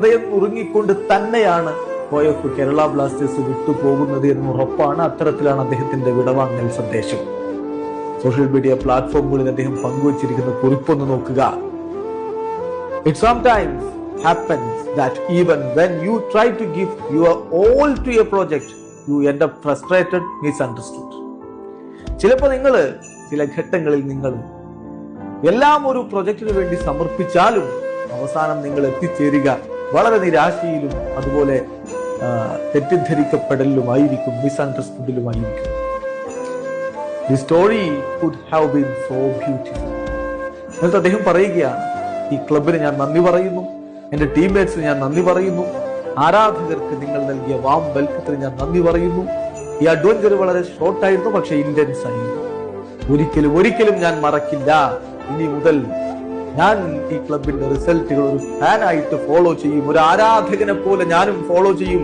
ഹൃദയം ഉറുങ്ങിക്കൊണ്ട് തന്നെയാണ് OF Kerala Blasters വിട്ടുപോകുന്നത് എന്ന് ഉറപ്പാണ്. അത്തരത്തിലാണ് അദ്ദേഹത്തിന്റെ വിടവാങ്ങൽ സന്ദേശം. സോഷ്യൽ മീഡിയ പ്ലാറ്റ്ഫോമുകളിൽ അദ്ദേഹം പങ്കുവച്ചിരിക്കുന്ന കുറിപ്പൊന്ന് നോക്കുക. It sometimes happens that even when you try to give your all to a project, you end up frustrated, misunderstood. ചിലപ്പോൾ നിങ്ങൾ ചില ഘട്ടങ്ങളിൽ നിങ്ങൾ എല്ലാം ഒരു പ്രൊജക്ടിന് വേണ്ടി സമർപ്പിച്ചാലും അവസാനം നിങ്ങൾ എത്തിച്ചേരുക വളരെ നിരാശയിലും അതുപോലെ തെറ്റിദ്ധരിക്കപ്പെടലുമായിരിക്കും, മിസ്അണ്ടർസ്റ്റുഡിലുമായിരിക്കും. The story could have been so beautiful. എന്നിട്ട് അദ്ദേഹം പറയുകയാണ്, ഈ ക്ലബിന് ഞാൻ നന്ദി പറയുന്നു, എന്റെ ടീംമേറ്റ്സിന് ഞാൻ നന്ദി പറയുന്നു, ആരാധകർക്ക് നിങ്ങൾ നൽകിയ വാം വെൽക്കത്തിന് ഞാൻ നന്ദി പറയുന്നു. ഈ അഡ്വഞ്ചർ വളരെ ഷോർട്ടായിരുന്നു, പക്ഷെ ഇന്റൻസ് ആയിരുന്നു. ഒരിക്കലും ഞാൻ മറക്കില്ല. ഇനി മുതൽ ഞാൻ ഈ ക്ലബിന്റെ റിസൾട്ടുകൾ ഒരു ഫാനായിട്ട് ഫോളോ ചെയ്യും, ഒരു ആരാധകനെ പോലെ ഞാനും ഫോളോ ചെയ്യും.